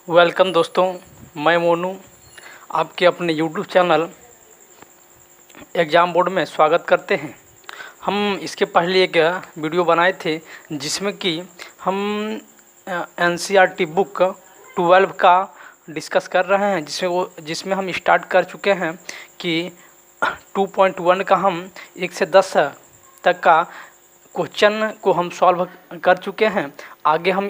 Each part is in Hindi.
वेलकम दोस्तों, मैं मोनू आपके अपने यूट्यूब चैनल एग्ज़ाम बोर्ड में स्वागत करते हैं। हम इसके पहले एक वीडियो बनाए थे जिसमें कि हम एनसीईआरटी बुक 12 का डिस्कस कर रहे हैं, जिसमें हम स्टार्ट कर चुके हैं कि 2.1 का हम 1 से 10 तक का क्वेश्चन को हम सॉल्व कर चुके हैं। आगे हम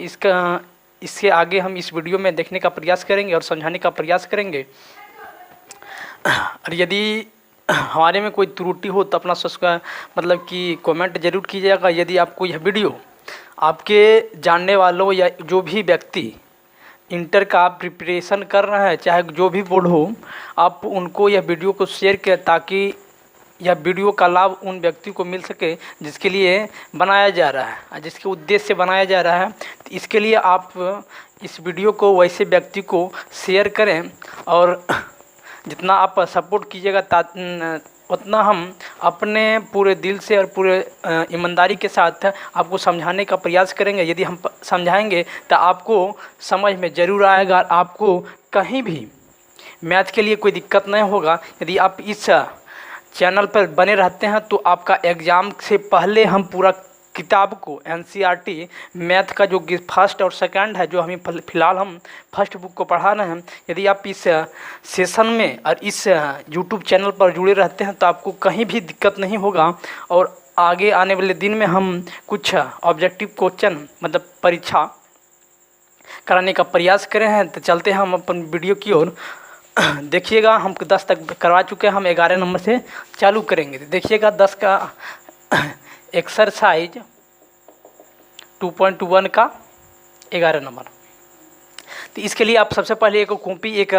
इससे आगे हम इस वीडियो में देखने का प्रयास करेंगे और समझाने का प्रयास करेंगे। और यदि हमारे में कोई त्रुटि हो तो अपना मतलब कि कमेंट जरूर कीजिएगा। यदि आपको यह वीडियो आपके जानने वालों या जो भी व्यक्ति इंटर का प्रिपरेशन कर रहा है, चाहे जो भी बोर्ड हो, आप उनको यह वीडियो को शेयर करें ताकि यह वीडियो का लाभ उन व्यक्ति को मिल सके जिसके लिए बनाया जा रहा है, जिसके उद्देश्य से बनाया जा रहा है। तो इसके लिए आप इस वीडियो को वैसे व्यक्ति को शेयर करें और जितना आप सपोर्ट कीजिएगा उतना हम अपने पूरे दिल से और पूरे ईमानदारी के साथ आपको समझाने का प्रयास करेंगे। यदि हम समझाएंगे तो आपको समझ में ज़रूर आएगा, आपको कहीं भी मैथ के लिए कोई दिक्कत नहीं होगा। यदि आप इस चैनल पर बने रहते हैं तो आपका एग्ज़ाम से पहले हम पूरा किताब को एनसीईआरटी मैथ का जो फर्स्ट और सेकंड है, जो हमें फ़िलहाल हम फर्स्ट बुक को पढ़ा रहे हैं, यदि आप इस सेशन में और इस यूट्यूब चैनल पर जुड़े रहते हैं तो आपको कहीं भी दिक्कत नहीं होगा। और आगे आने वाले दिन में हम कुछ ऑब्जेक्टिव क्वेश्चन मतलब परीक्षा कराने का प्रयास कर रहे हैं। तो चलते हैं हम अपन वीडियो की ओर। देखिएगा, हम 10 तक करवा चुके हैं, हम 11 नंबर से चालू करेंगे। देखिएगा 10 का एक्सरसाइज 2.1 का 11 नंबर। तो इसके लिए आप सबसे पहले एक कॉपी, एक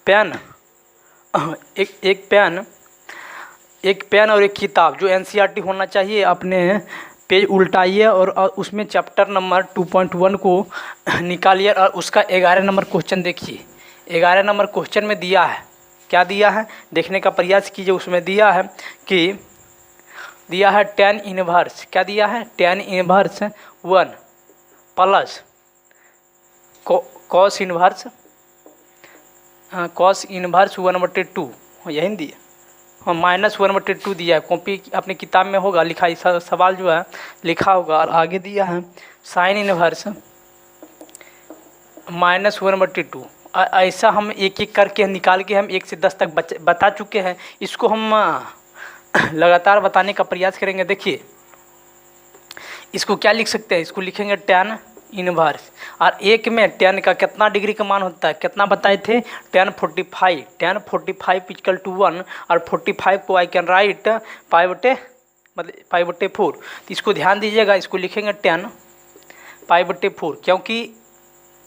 पेन, एक पेन और एक किताब जो एनसीईआरटी होना चाहिए, अपने पेज उल्टाइए और उसमें चैप्टर नंबर 2.1 को निकालिए और उसका 11 नंबर क्वेश्चन देखिए। 11 नंबर क्वेश्चन में दिया है, क्या दिया है देखने का प्रयास कीजिए। उसमें दिया है कि tan इनवर्स, क्या दिया है tan inverse 1 plus cos inverse 1/2, यही दिया, हाँ -1/2 दिया है। कॉपी अपनी किताब में होगा लिखा, इस सवाल जो है लिखा होगा। और आगे दिया है sin इनवर्स -1/2। ऐसा हम एक एक करके निकाल के हम 1 से 10 तक बता चुके हैं। इसको हम लगातार बताने का प्रयास करेंगे। देखिए इसको क्या लिख सकते हैं, इसको लिखेंगे tan इनवर्स। और एक में tan का कितना डिग्री का मान होता है, कितना बताए थे, tan 45 इक्वल टू 1। और 45 को आई कैन राइट π/4। तो इसको ध्यान दीजिएगा, इसको लिखेंगे tan π/4, क्योंकि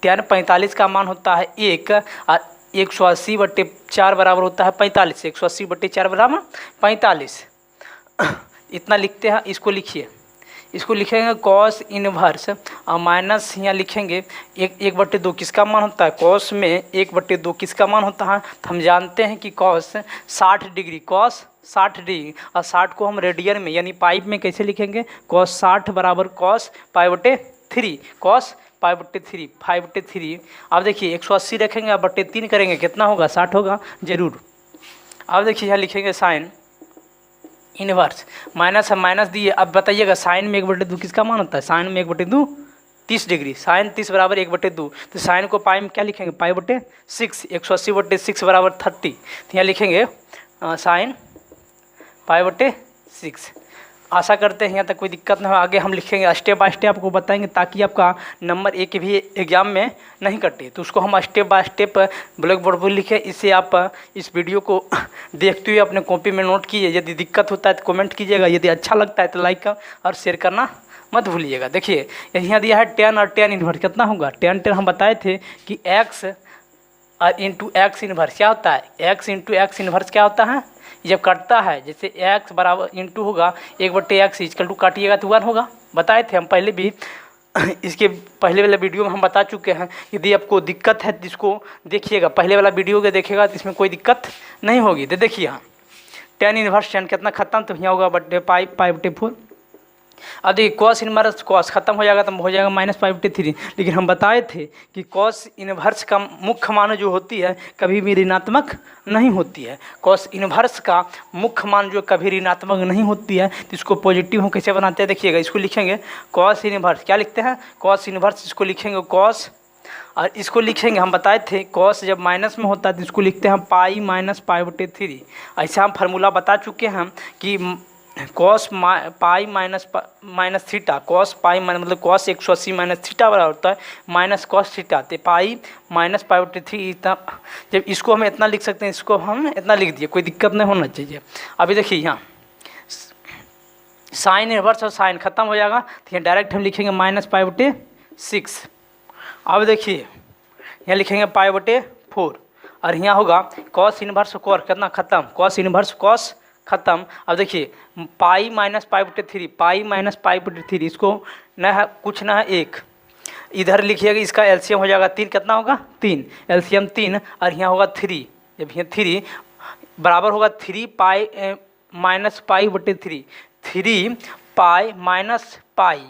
tan 45 का मान होता है 1 और 180/4 बराबर होता है 45। 180/4 बराबर 45, इतना लिखते हैं। इसको लिखिए, इसको लिखेंगे cos इनवर्स और माइनस यहाँ लिखेंगे 1/2 किसका मान होता है, cos में 1/2 किसका मान होता है। तो हम जानते हैं कि cos 60 डिग्री, cos 60 डिग्री, और 60 को हम रेडियन में यानी पाइप में कैसे लिखेंगे, cos 60 बराबर cos π/3, cos π/3 5/3। अब देखिए 180 रखेंगे, अब 3 करेंगे, कितना होगा 60 होगा जरूर। अब देखिए यहाँ लिखेंगे साइन इनवर्स, माइनस है माइनस दिए। अब बताइएगा साइन में 1/2 किसका मान होता है, साइन में 1/2 30 डिग्री, साइन 30 बराबर 1/2। तो साइन को पाई में क्या लिखेंगे π/6, 180/6 बराबर 30। तो यहाँ लिखेंगे साइन π/6। आशा करते हैं यहाँ तक कोई दिक्कत ना हो। आगे हम लिखेंगे स्टेप बाय स्टेप आपको बताएंगे ताकि आपका नंबर एक भी एग्जाम में नहीं कटे। तो उसको हम step by step black board पर लिखें। इससे आप इस वीडियो को देखते हुए अपने कॉपी में नोट कीजिए। यदि दिक्कत होता है तो कमेंट कीजिएगा, यदि अच्छा लगता है तो लाइक और शेयर करना मत भूलिएगा। देखिए यहाँ दिया है tan और tan इनवर्स कितना होगा, tan हम बताए थे कि x और इंटू एक्स इनवर्स क्या होता है, x इंटू एक्स इनवर्स क्या होता है, जब कटता है जैसे x बराबर इंटू होगा 1/x इक्वल टू काटिएगा तो 1 होगा। बताए थे हम पहले भी, इसके पहले वाला वीडियो में हम बता चुके हैं। यदि आपको दिक्कत है तो इसको देखिएगा, पहले वाला वीडियो को देखिएगा तो इसमें कोई दिक्कत नहीं होगी। तो देखिए यहाँ tan इनवर्स tan कितना खत्म, तो यहाँ होगा π/4 अब देखिए कॉस इनवर्स कॉस खत्म हो जाएगा तो हो जाएगा -π/3। लेकिन हम बताए थे कि कॉस इनवर्स का मुख्य मान जो होती है कभी भी ऋणात्मक नहीं होती है। कॉस इनवर्स का मुख्य मान जो कभी ऋणात्मक नहीं होती है, तो इसको पॉजिटिव हम कैसे बनाते हैं देखिएगा। इसको लिखेंगे कॉस इनवर्स, क्या लिखते हैं कॉस इनवर्स, इसको लिखेंगे कॉस, और इसको लिखेंगे हम बताए थे कॉस जब माइनस में होता है तो इसको लिखते हैं पाई -π/3। ऐसा हम फार्मूला बता चुके हैं कि cos pi minus theta, cos pi मतलब कॉस 180 माइनस थीटा बराबर होता है माइनस कॉस थीटा, तो पाई -π/3 इतना। जब इसको हम इतना लिख सकते हैं, इसको हम इतना लिख दिए, कोई दिक्कत नहीं होना चाहिए। अभी देखिए यहाँ साइन इनवर्स और साइन खत्म हो जाएगा, तो यहाँ डायरेक्ट हम लिखेंगे -π/6। अब देखिए यहाँ लिखेंगे π/4, और यहाँ होगा कॉस इनवर्स कॉस कितना खत्म, कॉस इनवर्स कॉस खत्म। अब देखिए पाई -π/3, पाई -π/3, इसको न है कुछ ना है एक, इधर लिखिएगा इसका एलसीएम हो जाएगा 3, कितना होगा 3, एलसीएम 3, और यहाँ होगा 3। जब यहाँ 3 बराबर होगा 3 पाई -π/3, 3 पाई माइनस पाई,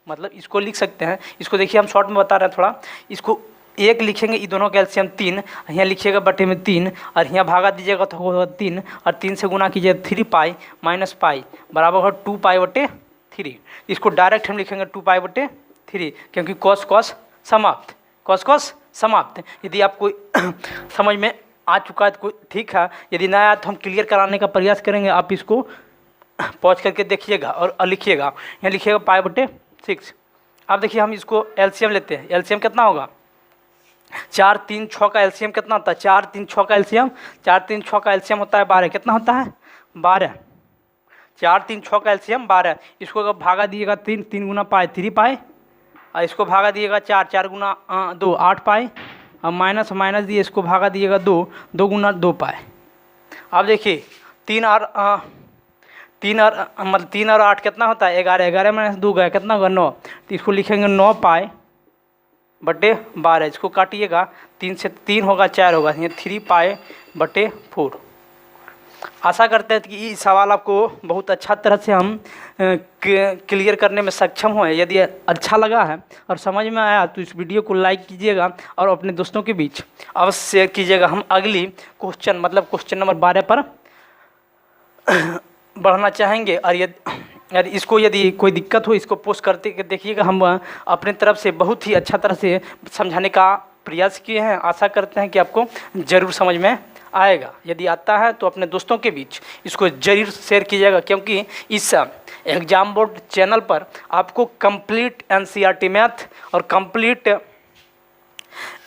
मतलब इसको लिख सकते हैं। इसको देखिए हम शॉर्ट में बता रहे हैं थोड़ा, इसको एक लिखेंगे, ये दोनों कैल्शियम 3, यहाँ लिखिएगा बटे में 3, और यहाँ भागा दीजिएगा तो होगा 3, और 3 से गुना कीजिए 3 पाई माइनस पाई बराबर होगा 2 π/3। इसको डायरेक्ट हम लिखेंगे 2 π/3, क्योंकि कॉस कॉस समाप्त, कॉस कॉस समाप्त। यदि आपको समझ में आ चुका है तो कोई ठीक है, यदि ना आया तो हम क्लियर कराने का प्रयास करेंगे। आप इसको पॉज करके देखिएगा और लिखिएगा, यहाँ लिखिएगा π/6। अब देखिए हम इसको एलसीएम लेते हैं, एलसीएम कितना होगा 4 3 6 का एलसीएम कितना होता है, 4 3 6 का एलसीएम, 4 3 6 का एलसीएम होता है 12, कितना होता है 12, 4 3 6 का एलसीएम 12। इसको अगर भागा दिएगा 3, 3 गुना पाई 3 पाई, और इसको भागा दिएगा 4, 4 गुना 2 8 पाई, और माइनस माइनस दिए इसको भागा दिएगा 2, 2 गुना 2 पाई। अब देखिए 3 और 8 कितना होता है 11, 11 माइनस 2 गया कितना होगा 9, तो इसको लिखेंगे 9 पाई बटे 12। इसको काटिएगा 3 से 3 होगा 4 होगा, ये 3 π/4। आशा करते हैं कि ये सवाल आपको बहुत अच्छा तरह से हम क्लियर करने में सक्षम हुए। यदि अच्छा लगा है और समझ में आया तो इस वीडियो को लाइक कीजिएगा और अपने दोस्तों के बीच अवश्य शेयर कीजिएगा। हम अगली क्वेश्चन नंबर 12 पर बढ़ना चाहेंगे, और यदि कोई दिक्कत हो इसको पोस्ट करते देखिएगा। हम अपने तरफ से बहुत ही अच्छा तरह से समझाने का प्रयास किए हैं। आशा करते हैं कि आपको ज़रूर समझ में आएगा। यदि आता है तो अपने दोस्तों के बीच इसको ज़रूर शेयर कीजिएगा, क्योंकि इस एग्ज़ाम बोर्ड चैनल पर आपको कंप्लीट एनसीईआरटी मैथ और कंप्लीट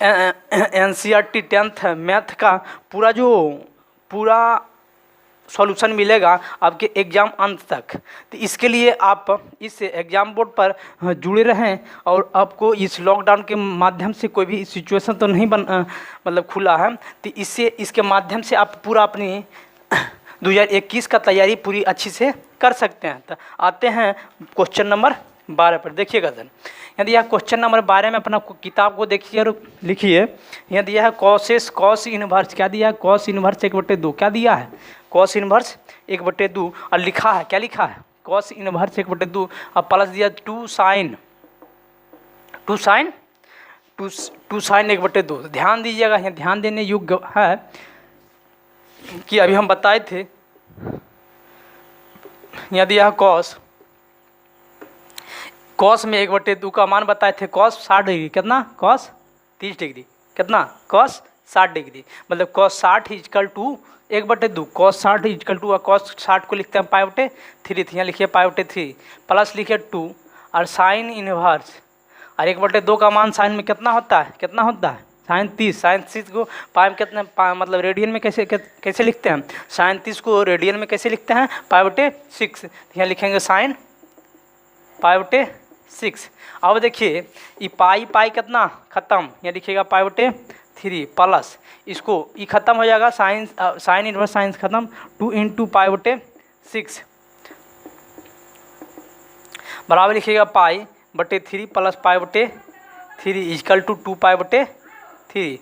एनसीईआरटी 10th मैथ का पूरा सॉल्यूशन मिलेगा आपके एग्ज़ाम अंत तक। तो इसके लिए आप इस एग्ज़ाम बोर्ड पर जुड़े रहें, और आपको इस लॉकडाउन के माध्यम से कोई भी सिचुएशन तो नहीं मतलब खुला है, तो इसके माध्यम से आप पूरा अपनी 2021 का तैयारी पूरी अच्छी से कर सकते हैं। तो आते हैं क्वेश्चन नंबर 12 पर, देखिएगा सर। यदि यह क्वेश्चन नंबर 12 में अपना किताब को देखिए और लिखिए। यहाँ दिया है कॉस इनवर्स, क्या दिया है कॉस इनवर्स 1/2, क्या दिया है कॉस इनवर्स 1/2, और लिखा है क्या लिखा है कॉस इनवर्स 1/2, और प्लस दिया 2 साइन 1/2। ध्यान दीजिएगा, यहाँ ध्यान देने योग्य है कि अभी हम बताए थे, यहाँ दिया है कॉस में 1/2 का मान बताए थे कॉस 60 डिग्री, कितना कॉस 30 डिग्री, कितना कॉस 60 डिग्री, मतलब cos 60 equal to 1/2, cos 60 equal to, cos 60 को लिखते हैं π/3, यहाँ लिखिए π/3 प्लस लिखिए 2, और साइन इनवर्स, और 1/2 का मान साइन में कितना होता है साइन 30 को पाई में कितने मतलब रेडियन में कैसे लिखते हैं, साइन 30 को रेडियन में कैसे लिखते हैं π/6, यहाँ लिखेंगे साइन π/6। अब देखिए ये पाई कितना खत्म, यहाँ लिखिएगा π/3 प्लस इसको ये खत्म हो जाएगा, साइन इनवर्स साइंस खत्म, 2 × π/6 बराबर लिखिएगा π/3 प्लस π/3 इक्वल टू 2 π/3।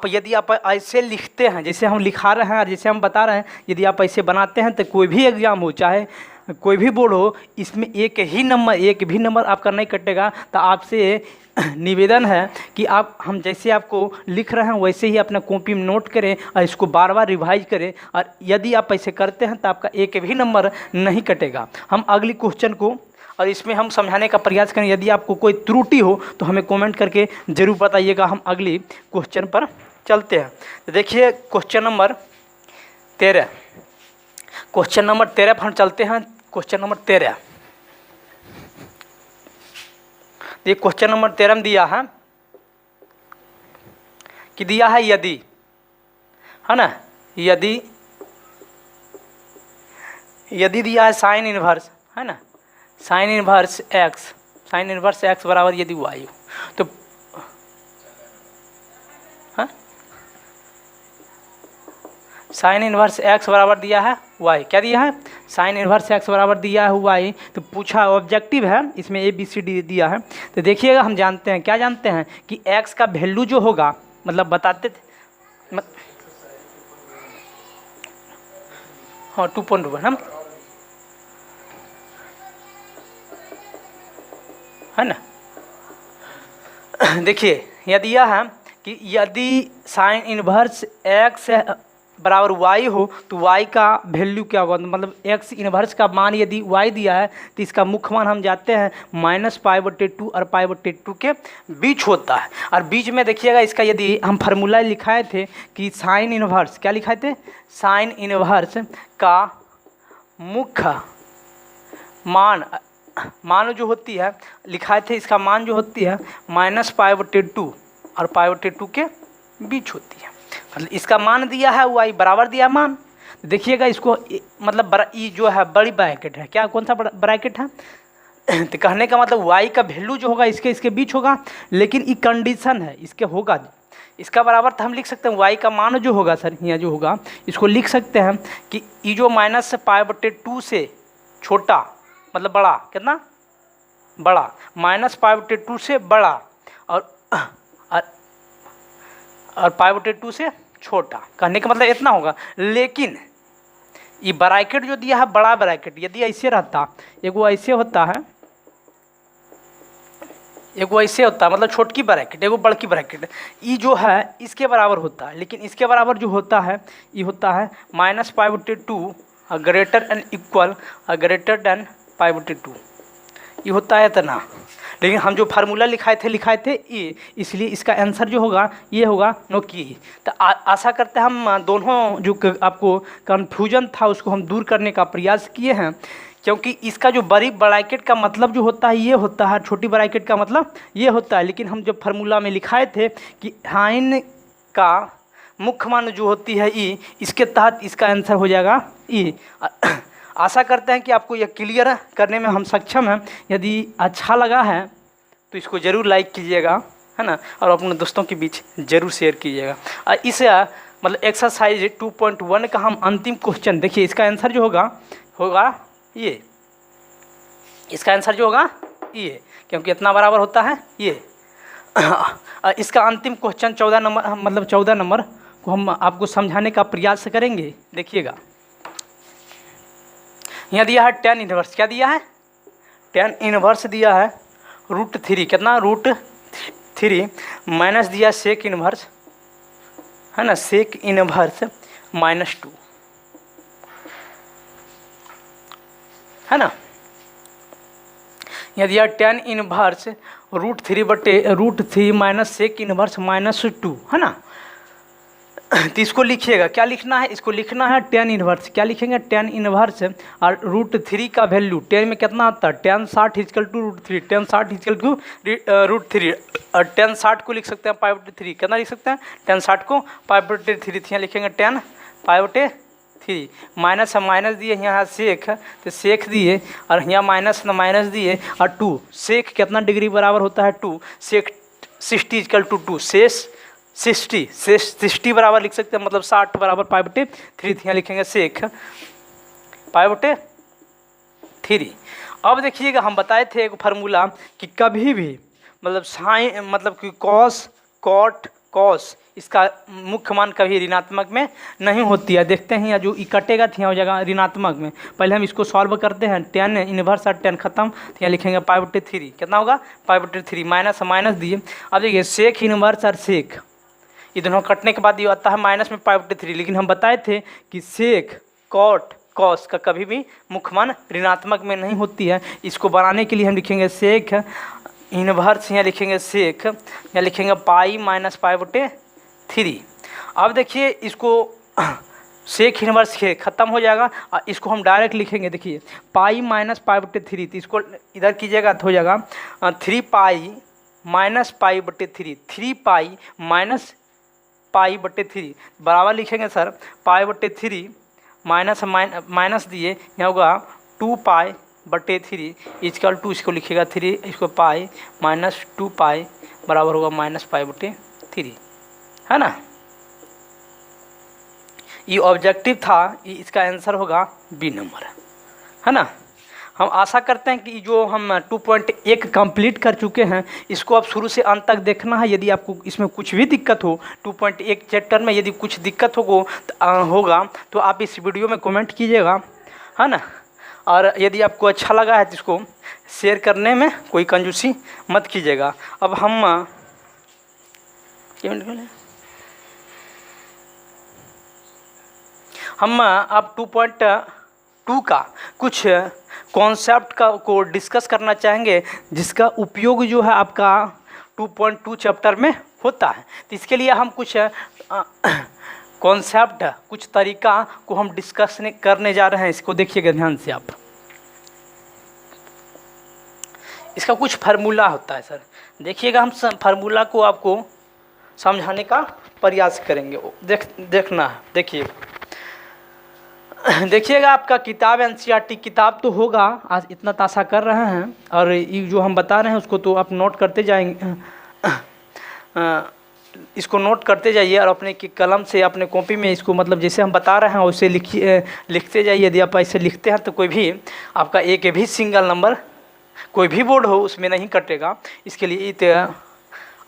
यदि आप ऐसे लिखते हैं जैसे हम लिखा रहे हैं और जैसे हम बता रहे हैं, यदि आप ऐसे बनाते हैं तो कोई भी एग्ज़ाम हो, चाहे कोई भी बोर्ड हो, इसमें एक भी नंबर आपका नहीं कटेगा। तो आपसे निवेदन है कि हम जैसे आपको लिख रहे हैं वैसे ही अपना कॉपी में नोट करें और इसको बार बार रिवाइज करें, और यदि आप ऐसे करते हैं तो आपका एक भी नंबर नहीं कटेगा। हम अगली क्वेश्चन को और इसमें हम समझाने का प्रयास करें। यदि आपको कोई त्रुटि हो तो हमें कमेंट करके ज़रूर बताइएगा। हम अगली क्वेश्चन पर चलते हैं। तो देखिए क्वेश्चन नंबर 13 पर हम चलते हैं। क्वेश्चन नंबर 13, ये क्वेश्चन नंबर 13 में दिया है कि दिया है यदि, है ना, यदि दिया है साइन इनवर्स, है ना, साइन इनवर्स एक्स बराबर यदि वाई हो तो साइन इनवर्स एक्स बराबर दिया है वाई, क्या दिया है, साइन इनवर्स एक्स बराबर दिया है वाई। तो पूछा, ऑब्जेक्टिव है, इसमें ए बी सी डी दिया है। तो देखिएगा, हम जानते हैं, क्या जानते हैं कि एक्स का वैल्यू जो होगा, मतलब बताते थे हाँ 2.1 हम, है ना। देखिए यह दिया है कि यदि साइन इनवर्स एक्स बराबर वाई हो तो वाई का वैल्यू क्या होगा, मतलब एक्स इनवर्स का मान यदि वाई दिया है तो इसका मुख्य मान हम जानते हैं -π/2 और π/2 के बीच होता है। और बीच में देखिएगा, इसका यदि हम फार्मूला लिखाए थे कि साइन इनवर्स, क्या लिखाए थे, साइन इनवर्स का मुख्य मान जो होती है, लिखाए थे इसका मान जो होती है -π/2 और π/2 के बीच होती है। मतलब इसका मान दिया है वाई बराबर दिया मान। देखिएगा इसको, मतलब ये जो है बड़ी ब्रैकेट है, क्या, कौन सा ब्रैकेट है, तो कहने का मतलब वाई का वैल्यू जो होगा इसके बीच होगा। लेकिन ये कंडीशन है, इसके होगा इसका बराबर, तो हम लिख सकते हैं वाई का मान जो होगा सर, यहाँ जो होगा इसको लिख सकते हैं कि ये जो -π/2 से छोटा, मतलब बड़ा, कितना बड़ा, -π/2 से बड़ा और π/2 से छोटा, कहने का मतलब इतना होगा। लेकिन ये ब्रैकेट जो दिया है बड़ा ब्रैकेट, यदि ऐसे रहता, एगो ऐसे होता है, एगो ऐसे होता है, मतलब छोटकी ब्रैकेट, एगो बड़की ब्रैकेट, ये जो है इसके बराबर होता है। लेकिन इसके बराबर जो होता है ये होता है -π/2 greater and equal greater than π/2, ये होता है इतना। लेकिन हम जो फार्मूला लिखाए थे ये, इसलिए इसका आंसर जो होगा ये होगा नो की। तो आशा करते हैं हम दोनों जो आपको कन्फ्यूजन था उसको हम दूर करने का प्रयास किए हैं। क्योंकि इसका जो बड़ी ब्रैकेट का मतलब जो होता है ये होता है, छोटी ब्रैकेट का मतलब ये होता है। लेकिन हम जब फार्मूला में लिखाए थे कि साइन का मुख्य मान जो होती है ई, इसके तहत इसका आंसर हो जाएगा ई। आशा करते हैं कि आपको यह क्लियर करने में हम सक्षम हैं। यदि अच्छा लगा है तो इसको ज़रूर लाइक कीजिएगा, है ना, और अपने दोस्तों के बीच ज़रूर शेयर कीजिएगा। और इस मतलब एक्सरसाइज 2.1 का हम अंतिम क्वेश्चन देखिए, इसका आंसर जो होगा ये, इसका आंसर जो होगा ये, क्योंकि इतना बराबर होता है ये। इसका अंतिम क्वेश्चन 14 नंबर, मतलब 14 नंबर को हम आपको समझाने का प्रयास करेंगे। देखिएगा, यहाँ दिया है tan इनवर्स, क्या दिया है, tan इनवर्स दिया है √3, कितना, √3 माइनस दिया सेक इनवर्स, है ना, सेक इनवर्स -2, है ना। यहाँ दिया tan inverse √3 minus sec inverse -2, है ना। तो इसको लिखिएगा, क्या लिखना है, इसको लिखना है tan इनवर्स, क्या लिखेंगे, tan इनवर्स और √3 का वैल्यू, tan में कितना आता है, tan 60 = √3, tan 60 = √3, और tan 60 को लिख सकते हैं π/3, कितना लिख सकते हैं, tan 60 को π/3, यहाँ लिखेंगे tan π/3, माइनस है, माइनस दिए, यहाँ सेक तो सेक दिए, और यहाँ माइनस दिए, और 2 सेक कितना डिग्री बराबर होता है 2, सेक 60 = 2, शेष 60 बराबर लिख सकते हैं, मतलब 60 बराबर π/3, यहाँ लिखेंगे सेक π/3। अब देखिएगा, हम बताए थे एक फार्मूला कि कभी भी मतलब साइन, मतलब कि कॉस, कॉट, कॉस, इसका मुख्य मान कभी ऋणात्मक में नहीं होती है। देखते हैं यहाँ जो कटेगा तो यहाँ हो जाएगा ऋणात्मक में। पहले हम इसको सॉल्व करते हैं, टेन इनवर्स और टेन खत्म, तो यहाँ लिखेंगे π/3 कितना होगा π/3 माइनस माइनस दिए। अब देखिए सेक इनवर्स और सेक ये दोनों कटने के बाद ये आता है माइनस में π/3, लेकिन हम बताए थे कि सेक कॉट कॉस का कभी भी मुख्य मान ऋणात्मक में नहीं होती है। इसको बनाने के लिए हम लिखेंगे सेक इनवर्स, यहाँ लिखेंगे सेक, यहाँ लिखेंगे पाई माइनस π/3। अब देखिए इसको सेक इनवर्स के ख़त्म हो जाएगा और इसको हम डायरेक्ट लिखेंगे। देखिए पाई माइनस π/3, तो इसको इधर कीजिएगा तो हो जाएगा 3 पाई माइनस π/3, 3 पाई माइनस π/3 बराबर लिखेंगे सर π/3 माइनस माइनस दिए, यहाँ होगा 2 π/3 इजकल टू, इसको लिखेगा 3, इसको पाई माइनस 2 पाई बराबर होगा माइनस π/3, है ना। ये ऑब्जेक्टिव था, ये इसका आंसर होगा बी नंबर, है ना। हम आशा करते हैं कि जो हम 2.1 कंप्लीट कर चुके हैं इसको आप शुरू से अंत तक देखना है। यदि आपको इसमें कुछ भी दिक्कत हो 2.1 चैप्टर में यदि कुछ दिक्कत होगा तो आप इस वीडियो में कमेंट कीजिएगा, है ना। और यदि आपको अच्छा लगा है तो इसको शेयर करने में कोई कंजूसी मत कीजिएगा। अब हम अब 2.2 का कुछ कॉन्सेप्ट को डिस्कस करना चाहेंगे जिसका उपयोग जो है आपका 2.2 चैप्टर में होता है। तो इसके लिए हम कुछ कॉन्सेप्ट कुछ तरीका को हम डिस्कस करने जा रहे हैं। इसको देखिएगा ध्यान से आप। इसका कुछ फार्मूला होता है सर, देखिएगा हम फार्मूला को आपको समझाने का प्रयास करेंगे। देखना है, देखिएगा आपका किताब NCERT किताब तो होगा, आज इतना तो आशा कर रहे हैं। और ये जो हम बता रहे हैं उसको तो आप नोट करते जाएंगे, इसको नोट करते जाइए और अपने कलम से अपने कॉपी में इसको मतलब जैसे हम बता रहे हैं वैसे लिखते जाइए। यदि आप ऐसे लिखते हैं तो कोई भी आपका एक भी सिंगल नंबर कोई भी बोर्ड हो उसमें नहीं कटेगा। इसके लिए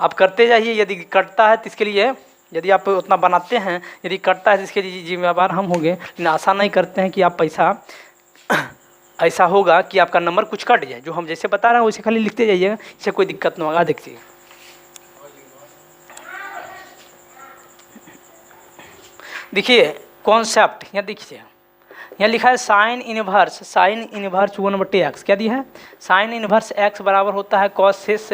आप करते जाइए। यदि कटता है तो इसके लिए यदि आप उतना बनाते हैं, यदि कटता है तो इसके लिए जिम्मेवार हम होंगे। लेकिन आशा नहीं करते हैं कि आप पैसा ऐसा होगा कि आपका नंबर कुछ कट जाए। जो हम जैसे बता रहे हैं वैसे खाली लिखते जाइएगा, इससे कोई दिक्कत नहीं होगा। देखिए कॉन्सेप्ट यहाँ देखिए, यहाँ लिखा है साइन इनवर्स 1/x। क्या दिया है? साइन इनवर्स x बराबर होता है कॉसेस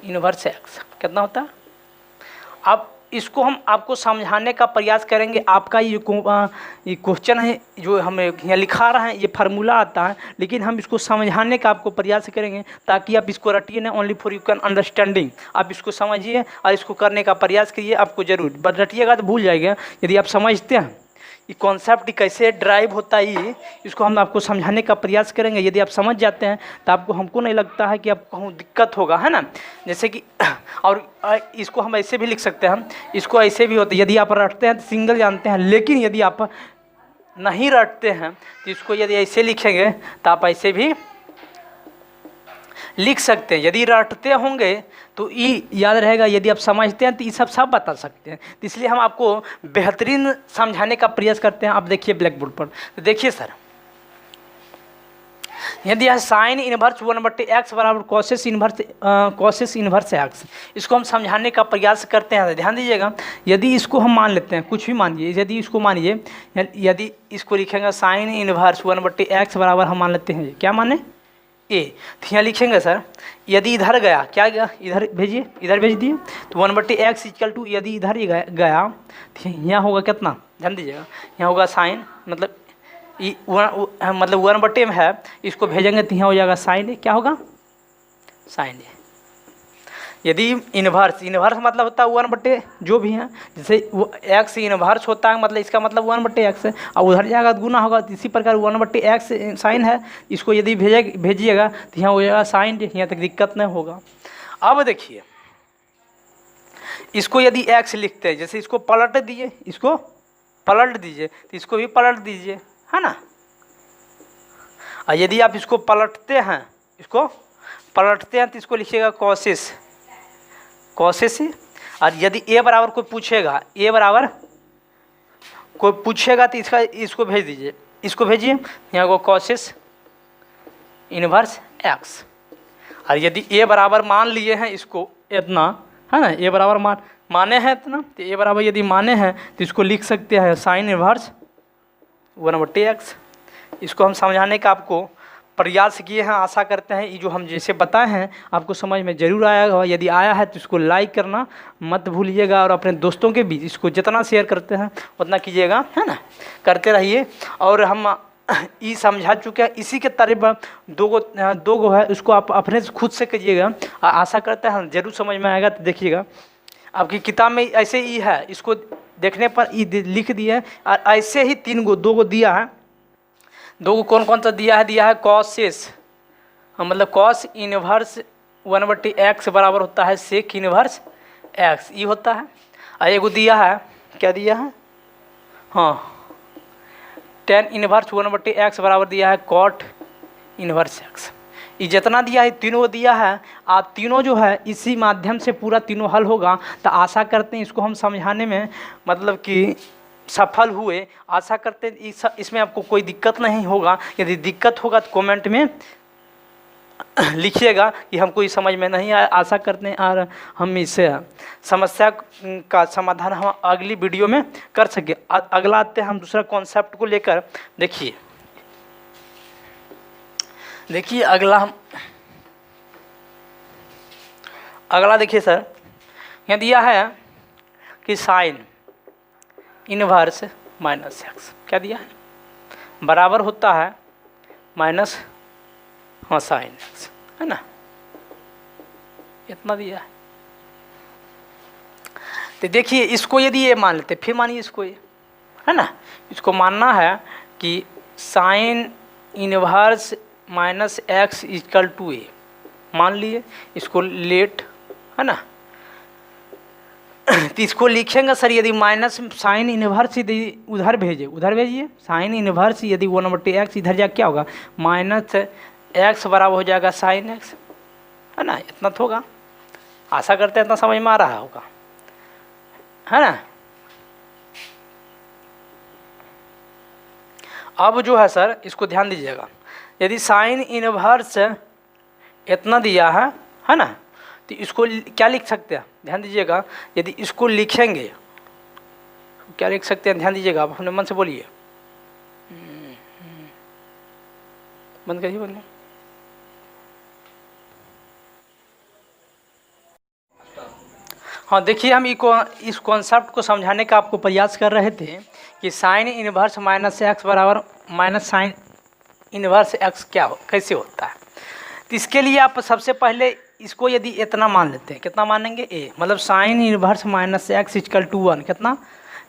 इनवर्स x। कितना होता है? अब इसको हम आपको समझाने का प्रयास करेंगे। आपका ये क्वेश्चन है जो हमें यहाँ लिखा रहा है, ये फार्मूला आता है, लेकिन हम इसको समझाने का आपको प्रयास करेंगे ताकि आप इसको रटिए ना। Only for you can understanding, आप इसको समझिए और इसको करने का प्रयास करिए। आपको जरूर बट रटिएगा तो भूल जाएगा। यदि आप समझते हैं ये कॉन्सेप्ट और ड्राइव होता है, इसको हम आपको समझाने का प्रयास करेंगे। यदि आप समझ जाते हैं तो आपको हमको नहीं लगता है कि आपको कहूँ दिक्कत होगा, है ना। जैसे कि और इसको हम ऐसे भी लिख सकते हैं, इसको ऐसे भी होता है। यदि आप रटते हैं तो सिंगल जानते हैं, लेकिन यदि आप नहीं रटते हैं तो इसको यदि ऐसे लिखेंगे तो आप ऐसे भी लिख सकते हैं। यदि रटते होंगे तो ये याद रहेगा, यदि आप समझते हैं तो ये सब बता सकते हैं। तो इसलिए हम आपको बेहतरीन समझाने का प्रयास करते हैं। आप देखिए ब्लैक बोर्ड पर, तो देखिए सर यदि यह साइन इनवर्स 1/x बराबर कॉसेस इनवर्स x, इसको हम समझाने का प्रयास करते हैं। ध्यान दीजिएगा, यदि इसको हम मान लेते हैं, कुछ भी मानिए, यदि इसको मानिए, यदि इसको लिखेंगे साइन इनवर्स 1/x बराबर हम मान लेते हैं क्या माने ए, तो यहाँ लिखेंगे सर यदि इधर गया, क्या गया इधर भेजिए, इधर भेज दिए, तो 1/x इक्वल टू यदि इधर ही गया तो यहाँ होगा कितना, ध्यान दीजिएगा, यहाँ होगा साइन मतलब मतलब 1/m है, इसको भेजेंगे तो यहाँ हो जाएगा साइन ए। क्या होगा? साइन ए। यदि इन्वर्स मतलब होता है 1/, जो भी है, जैसे x इन्वर्स होता है मतलब इसका मतलब 1/x है, और उधर जाएगा तो गुना होगा। इसी प्रकार 1/x साइन है, इसको यदि भेजिएगा तो यहाँ हो जाएगा साइन, यहाँ तक दिक्कत नहीं होगा। अब देखिए इसको यदि x लिखते हैं, जैसे इसको पलट दीजिए, इसको पलट दीजिए, तो इसको भी पलट दीजिए, है ना। और यदि आप इसको पलटते हैं तो इसको लिखिएगा कॉसेस कॉसेस ए। और यदि ए बराबर कोई पूछेगा, ए बराबर कोई पूछेगा तो इसको भेज दीजिए, इसको भेजिए यहाँ को कॉसेस इनवर्स एक्स। और यदि ए बराबर मान लिए हैं इसको इतना, है ना, ए बराबर माने हैं इतना, तो ए बराबर यदि माने हैं तो इसको लिख सकते हैं साइन इनवर्स 1/x। इसको हम समझाने का आपको प्रयास किए हैं। आशा करते हैं ये जो हम जैसे बताए हैं आपको समझ में ज़रूर आया होगा। यदि आया है तो इसको लाइक करना मत भूलिएगा और अपने दोस्तों के बीच इसको जितना शेयर करते हैं उतना कीजिएगा, है ना, करते रहिए। और हम ये समझा चुके हैं, इसी के तरह दो गो है, उसको आप अपने से खुद से कीजिएगा। आशा करते हैं ज़रूर समझ में आएगा। तो देखिएगा आपकी किताब में ऐसे ही है, इसको देखने पर ये लिख दिया है। और ऐसे ही दो गो दिया है। दो को कौन सा दिया है कॉसेस, मतलब कॉस इनवर्स 1/x बराबर होता है सेक इनवर्स x, ये होता है। और एगो दिया है, क्या दिया है, हाँ, tan इनवर्स 1/x बराबर दिया है कॉट इनवर्स x। ये जितना दिया है तीनों दिया है। आप तीनों जो है इसी माध्यम से पूरा तीनों हल होगा। तो आशा करते हैं इसको हम समझाने में मतलब कि सफल हुए। आशा करते हैं इसमें आपको कोई दिक्कत नहीं होगा। यदि दिक्कत होगा तो कमेंट में लिखिएगा कि हमको ये समझ में नहीं आया। आशा करते हैं और हम इस समस्या का समाधान हम अगली वीडियो में कर सके। अगला आते हैं हम दूसरा कॉन्सेप्ट को लेकर। देखिए अगला देखिए सर, यहाँ दिया है कि साइन इनवर्स -x, क्या दिया है, बराबर होता है माइनस, हाँ, साइन x, है ना, इतना दिया है। तो देखिए इसको यदि ये मान लेते, फिर मानिए इसको, ये है ना, इसको मानना है कि sine inverse -x equal to a मान लिए, इसको लेट, है ना। तो इसको लिखेंगे सर, यदि माइनस साइन इनवर्स यदि उधर भेजिए साइन इनवर्स यदि 1/x इधर जा क्या होगा, -x बराबर हो जाएगा साइन x, है ना, इतना तो होगा। आशा करते हैं इतना समझ में आ रहा होगा, है ना। अब जो है सर इसको ध्यान दीजिएगा, यदि साइन इनवर्स इतना दिया है ना, तो इसको क्या लिख सकते हैं, ध्यान दीजिएगा। यदि इसको लिखेंगे क्या लिख सकते हैं, ध्यान दीजिएगा, आप अपने मन से बोलिए। बंद करिए, बंद। हाँ, देखिए हम इस कॉन्सेप्ट को समझाने का आपको प्रयास कर रहे थे कि साइन इनवर्स -x बराबर माइनस साइन इनवर्स x कैसे होता है। तो इसके लिए आप सबसे पहले इसको यदि इतना मान लेते हैं, कितना मानेंगे, a, मतलब sine inverse -x equal to 1, कितना,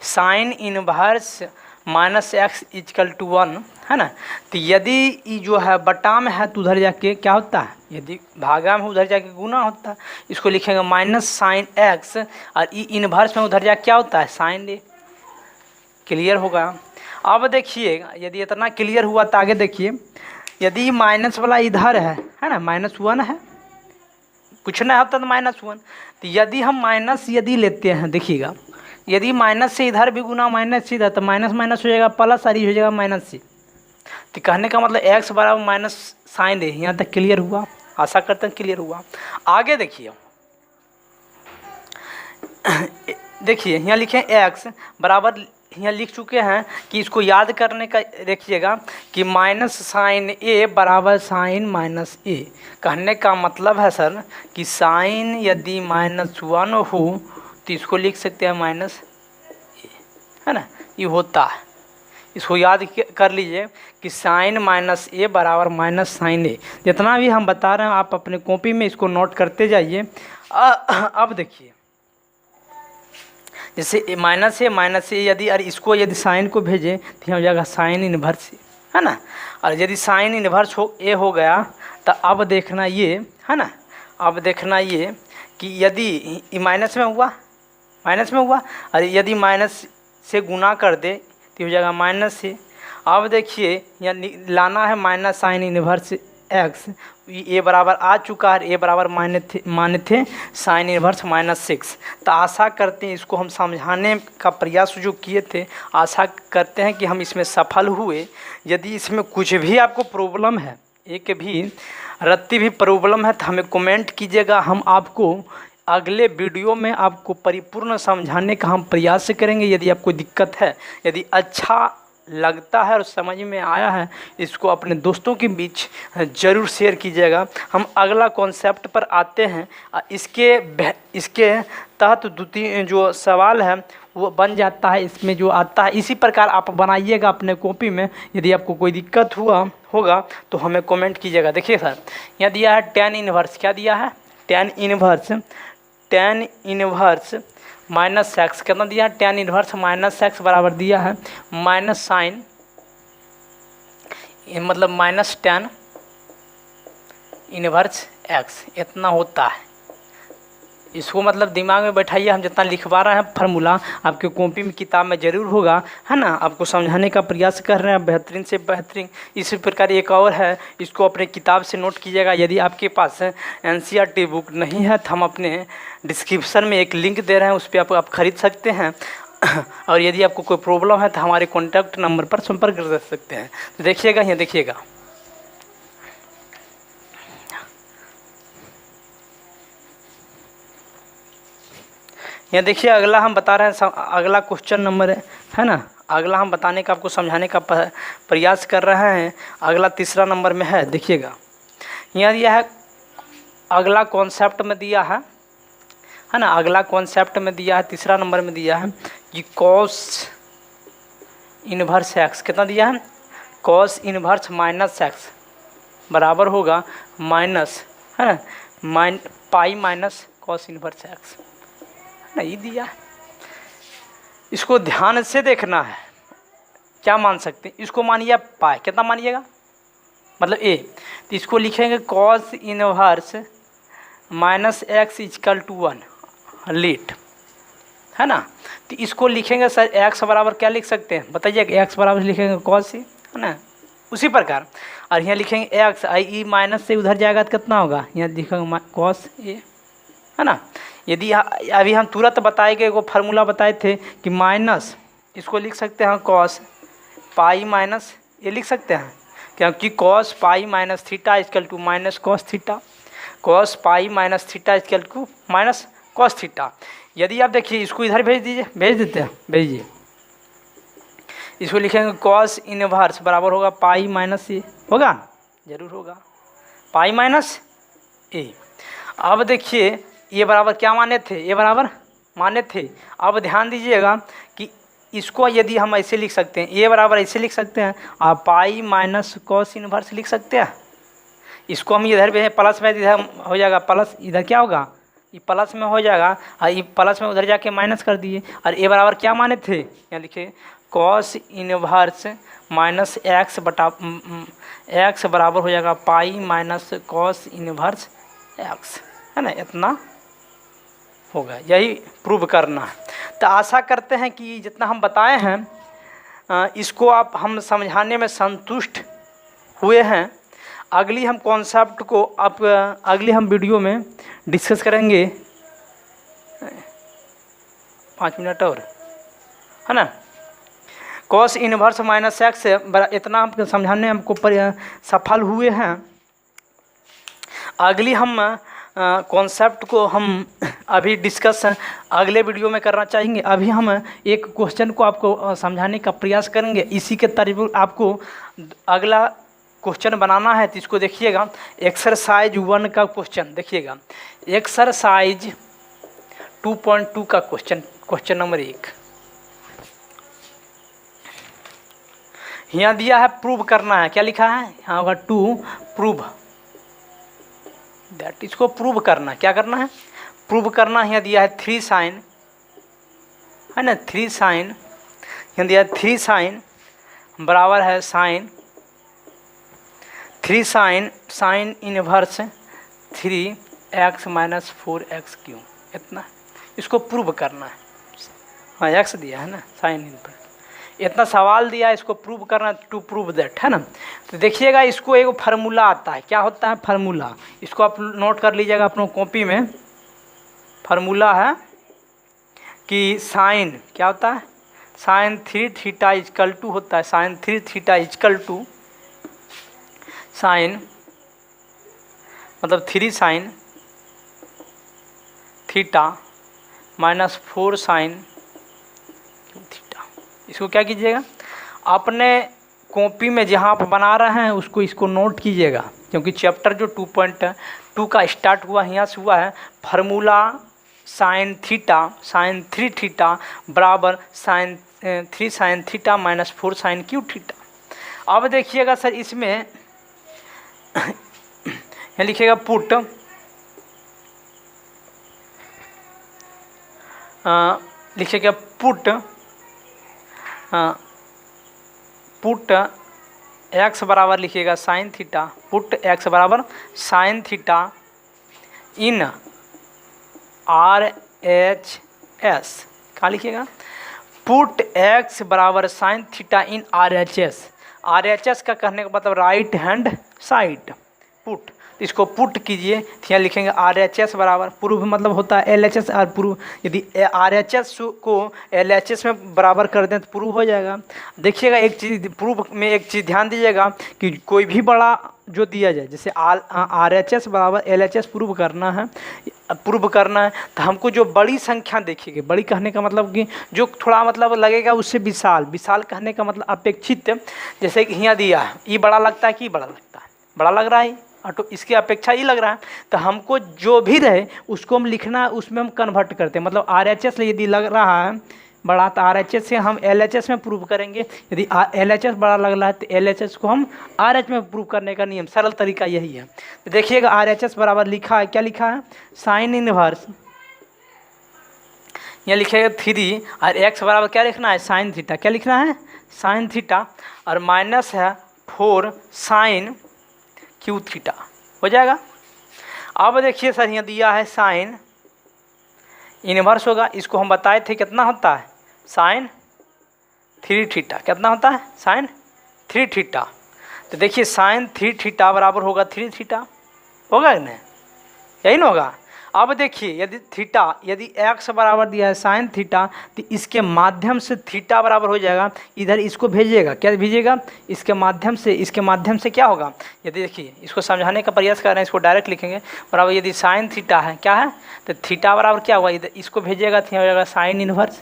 sine inverse -x equal to 1, है ना। तो यदि ये जो है बटा में है तो उधर जाके क्या होता है, यदि भागा में उधर जाके गुना होता है। इसको लिखेंगे माइनस साइन x, और ई इनवर्स में उधर जाके क्या होता है, साइन a। क्लियर होगा। अब देखिए यदि इतना क्लियर हुआ तो आगे देखिए, यदि माइनस वाला इधर है ना, -1 है, कुछ नहीं होता तो -1। तो यदि हम माइनस यदि लेते हैं, देखिएगा, यदि माइनस से इधर भी गुना माइनस से इधर, तो माइनस माइनस हो जाएगा प्लस, और ये हो जाएगा माइनस से। तो कहने का मतलब x बराबर माइनस साइन है। यहाँ तक क्लियर हुआ, आशा करते हैं क्लियर हुआ। आगे देखिए, यहाँ लिखे x बराबर, यहाँ लिख चुके हैं कि इसको याद करने का देखिएगा कि माइनस साइन a बराबर साइन -a। कहने का मतलब है सर कि साइन यदि -1 हो तो इसको लिख सकते हैं -a, है ना, ये होता है। इसको याद कर लीजिए कि साइन -a बराबर माइनस साइन a। जितना भी हम बता रहे हैं आप अपने कॉपी में इसको नोट करते जाइए। अब देखिए, जैसे -a यदि और इसको यदि साइन को भेजें तो हो जाएगा साइन इनवर्स, है ना। और यदि साइन इनवर्स a हो गया तो अब देखना ये, है ना, अब देखना ये कि यदि माइनस में हुआ और यदि माइनस से गुना कर दे तो हो जाएगा -a। अब देखिए यहाँ लाना है माइनस साइन इनवर्स एक्स, ए बराबर आ चुका है, ए बराबर माने थे साइन इनवर्स -6। तो आशा करते हैं इसको हम समझाने का प्रयास जो किए थे, आशा करते हैं कि हम इसमें सफल हुए। यदि इसमें कुछ भी आपको प्रॉब्लम है, एक भी रत्ती भी प्रॉब्लम है, तो हमें कमेंट कीजिएगा। हम आपको अगले वीडियो में आपको परिपूर्ण समझाने का हम प्रयास करेंगे। यदि आपको दिक्कत है, यदि अच्छा लगता है और समझ में आया है, इसको अपने दोस्तों के बीच ज़रूर शेयर कीजिएगा। हम अगला कॉन्सेप्ट पर आते हैं। इसके तहत जो सवाल है वो बन जाता है, इसमें जो आता है इसी प्रकार आप बनाइएगा अपने कॉपी में। यदि आपको कोई दिक्कत होगा तो हमें कमेंट कीजिएगा। देखिए सर, यहाँ दिया है tan इनवर्स, क्या दिया है, tan इनवर्स -x, कितना दिया है, tan इनवर्स -x बराबर दिया है माइनस साइन, मतलब -tan इनवर्स x, इतना होता है। इसको मतलब दिमाग में बैठाइए। हम जितना लिखवा रहे हैं फार्मूला आपके कॉपी में किताब में ज़रूर होगा, है ना। आपको समझाने का प्रयास कर रहे हैं बेहतरीन से बेहतरीन। इसी प्रकार एक और है, इसको अपने किताब से नोट कीजिएगा। यदि आपके पास NCERT बुक नहीं है तो हम अपने डिस्क्रिप्शन में एक लिंक दे रहे हैं, उस पर आप खरीद सकते हैं। और यदि आपको कोई प्रॉब्लम है तो हमारे कॉन्टैक्ट नंबर पर संपर्क कर सकते हैं। तो देखिएगा, यहाँ देखिएगा, यहाँ देखिए अगला हम बता रहे हैं, अगला क्वेश्चन नंबर है ना। अगला हम बताने का, आपको समझाने का प्रयास कर रहे हैं। अगला तीसरा नंबर में है, देखिएगा यहाँ दिया है, अगला कॉन्सेप्ट में दिया है ना। अगला कॉन्सेप्ट में दिया है, तीसरा नंबर में दिया है कि कॉस इनवर्स एक्स, कितना दिया है, कॉस इनवर्स -x बराबर होगा माइनस, है ना, pi minus cos inverse x, नहीं दिया। इसको ध्यान से देखना है, क्या मान सकते हैं, इसको मानिए पाई, कितना मानिएगा, मतलब a, तो इसको लिखेंगे कॉस इनवर्स -x = 1 लीट, है ना। तो इसको लिखेंगे सर x बराबर क्या लिख सकते हैं, बताइए, x बराबर लिखेंगे कॉस c, है ना, उसी प्रकार। और यहाँ लिखेंगे x, i माइनस से उधर जाएगा तो कितना होगा, यहाँ लिखेंगे कॉस a, है ना। यदि अभी हम तुरंत बताएंगे, वो फार्मूला बताए थे कि माइनस, इसको लिख सकते हैं कॉस पाई माइनस, ये लिख सकते हैं, क्योंकि cos pi minus theta = minus cos theta, cos pi minus theta = minus cos theta. यदि आप देखिए, इसको इधर भेज दीजिए, भेज देते हैं, भेजिए। इसको लिखेंगे कॉस इनवर्स बराबर होगा पाई माइनस ए, होगा, जरूर होगा, पाई माइनस ए। अब देखिए ये बराबर क्या माने थे, ये बराबर माने थे। अब ध्यान दीजिएगा कि इसको यदि हम ऐसे लिख सकते हैं, ये बराबर ऐसे लिख सकते हैं, आप पाई माइनस कॉस इनवर्स लिख सकते हैं। इसको हम इधर भी प्लस में, इधर हो जाएगा प्लस, इधर क्या होगा, ये प्लस में हो जाएगा, और ये प्लस में उधर जाके माइनस कर दिए। और ये बराबर क्या माने थे, यहाँ लिखे कॉस इनवर्स -x बटा x बराबर हो जाएगा pi minus cos inverse x, है ना, इतना होगा। यही प्रूव करना है। तो आशा करते हैं कि जितना हम बताए हैं इसको आप हम समझाने में संतुष्ट हुए हैं। अगली हम कॉन्सेप्ट को आप अगली हम वीडियो में डिस्कस करेंगे। 5 मिनट और, है ना। कॉस इनवर्स -x इतना हम समझाने हमको सफल हुए हैं। अगली हम कॉन्सेप्ट को हम अभी डिस्कस अगले वीडियो में करना चाहेंगे। अभी हम एक क्वेश्चन को आपको समझाने का प्रयास करेंगे। इसी के तरीके आपको अगला क्वेश्चन बनाना है। तो इसको देखिएगा, एक्सरसाइज 1 का क्वेश्चन देखिएगा, एक्सरसाइज 2.2 का क्वेश्चन नंबर 1 यहाँ दिया है, प्रूव करना है। क्या लिखा है यहाँ होगा, टू प्रूव दैट, इसको प्रूव करना, क्या करना है, प्रूव करना। यहाँ दिया है 3 साइन, है ना, 3 साइन, यहाँ दिया है 3 साइन बराबर है sine 3 sine inverse 3x - 4x3, इतना इसको प्रूव करना है। हाँ, x दिया है ना, साइन इनवर्स, इतना सवाल दिया है, इसको प्रूव करना, टू प्रूव दैट, है ना। तो देखिएगा इसको एक फार्मूला आता है, क्या होता है फार्मूला, इसको आप नोट कर लीजिएगा अपनों कॉपी में। फार्मूला है कि साइन क्या होता है, साइन 3 थीटा इजकल टू होता है, sine 3 theta equal to sine मतलब 3 sine theta minus 4 sine theta. इसको क्या कीजिएगा, अपने कॉपी में जहाँ आप बना रहे हैं उसको इसको नोट कीजिएगा, क्योंकि चैप्टर जो 2.2 का स्टार्ट हुआ यहाँ से हुआ है। फार्मूला साइन 3 थीटा बराबर sine 3 sine theta minus 4 sine cube theta. अब देखिएगा सर इसमें यहाँ लिखिएगा पुट लिखिएगा पुट एक्स बराबर लिखिएगा साइन थीटा, पुट एक्स बराबर साइन थीटा इन RHS। कहाँ लिखिएगा, पुट एक्स बराबर sine theta in RHS। RHS का कहने का मतलब राइट हैंड साइड, पुट, तो इसको पुट कीजिए, तो यहाँ लिखेंगे RHS बराबर, प्रूफ मतलब होता है LHS और प्रूफ, यदि RHS को LHS में बराबर कर दें तो प्रूफ हो जाएगा। देखिएगा एक चीज़ प्रूफ में, एक चीज़ ध्यान दीजिएगा कि कोई भी बड़ा जो दिया जाए, जैसे RHS बराबर LHS प्रूव करना है तो हमको जो बड़ी संख्या देखिएगा, बड़ी कहने का मतलब कि जो थोड़ा मतलब लगेगा उससे विशाल, विशाल कहने का मतलब अपेक्षित, जैसे कि यहाँ दिया है, ये बड़ा लगता है कि बड़ा लगता है, बड़ा लग रहा है तो इसकी अपेक्षा ही लग रहा है, तो हमको जो भी रहे उसको हम लिखना है, उसमें हम कन्वर्ट करते हैं। मतलब RHS यदि लग रहा है बड़ा तो RHS से हम LHS में प्रूव करेंगे, यदि LHS बड़ा लग रहा है तो LHS को हम RH में प्रूव करने का नियम, सरल तरीका यही है। तो देखिएगा RHS बराबर लिखा है, क्या लिखा है, साइन इनवर्स, यहाँ लिखेगा 3 और x बराबर क्या लिखना है, साइन थीटा, क्या लिखना है, साइन थीटा, और माइनस है 4 साइन क्यू थीटा, हो जाएगा। अब देखिए सर यहाँ दिया है साइन इनवर्स होगा, इसको हम बताए थे कितना होता है, साइन 3 थीटा, कितना होता है, साइन 3 थीटा। तो देखिए साइन 3 थीटा बराबर होगा 3 थीटा, होगा कि नहीं, यही ना होगा। अब देखिए यदि x बराबर दिया है साइन थीटा, तो इसके माध्यम से थीटा बराबर हो जाएगा, इधर इसको भेजिएगा, क्या भेजिएगा, इसके माध्यम से क्या होगा, यदि देखिए इसको समझाने का प्रयास कर रहे हैं, इसको डायरेक्ट लिखेंगे बराबर, यदि साइन थीटा है क्या है, तो थीटा बराबर क्या हुआ, इधर इसको भेजिएगा तो यहाँ हो जाएगा साइन इनवर्स,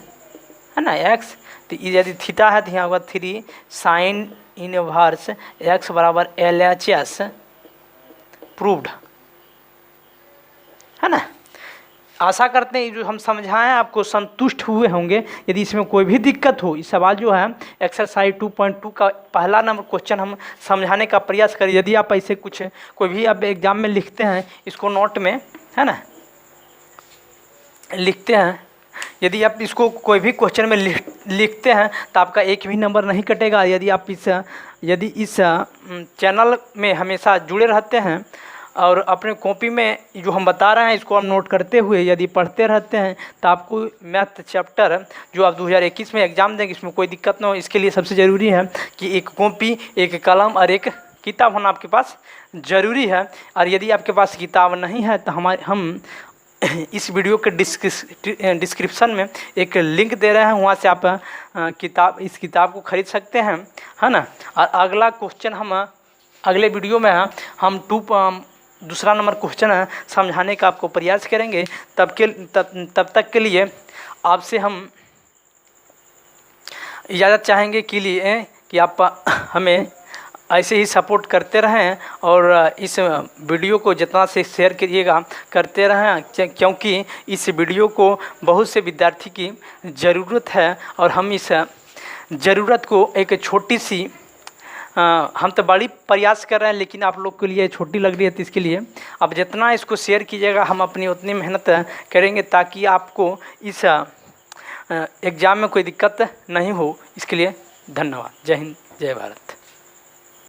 है ना x, तो यदि थीटा है तो यहाँ होगा 3 साइन इनवर्स x बराबर LHS प्रूव्ड, है ना। आशा करते हैं जो हम समझाएं आपको संतुष्ट हुए होंगे। यदि इसमें कोई भी दिक्कत हो, इस सवाल जो है एक्सरसाइज 2.2 का पहला नंबर क्वेश्चन हम समझाने का प्रयास करें। यदि आप ऐसे कुछ कोई भी आप एग्जाम में लिखते हैं, इसको नोट में, है ना, लिखते हैं, यदि आप इसको कोई भी क्वेश्चन में लिखते हैं तो आपका एक भी नंबर नहीं कटेगा। यदि इस चैनल में हमेशा जुड़े रहते हैं और अपने कॉपी में जो हम बता रहे हैं इसको हम नोट करते हुए यदि पढ़ते रहते हैं तो आपको मैथ चैप्टर जो आप 2021 में एग्ज़ाम देंगे इसमें कोई दिक्कत ना हो। इसके लिए सबसे ज़रूरी है कि एक कॉपी, एक कलम और एक किताब होना आपके पास ज़रूरी है। और यदि आपके पास किताब नहीं है तो हम इस वीडियो के डिस्क्रिप्शन में एक लिंक दे रहे हैं, वहाँ से आप इस किताब को खरीद सकते हैं, है ना। और अगला क्वेश्चन हम अगले वीडियो में हम दूसरा नंबर क्वेश्चन है समझाने का आपको प्रयास करेंगे। तब तक के लिए आपसे हम इजाज़त चाहेंगे कि आप हमें ऐसे ही सपोर्ट करते रहें और इस वीडियो को जितना से शेयर कीजिएगा करते रहें, क्योंकि इस वीडियो को बहुत से विद्यार्थी की ज़रूरत है और हम इस ज़रूरत को एक छोटी सी हम तो बड़ी प्रयास कर रहे हैं लेकिन आप लोग के लिए छोटी लग रही है, तो इसके लिए आप जितना इसको शेयर कीजिएगा हम अपनी उतनी मेहनत करेंगे ताकि आपको इस एग्ज़ाम में कोई दिक्कत नहीं हो। इसके लिए धन्यवाद। जय हिंद, जय भारत।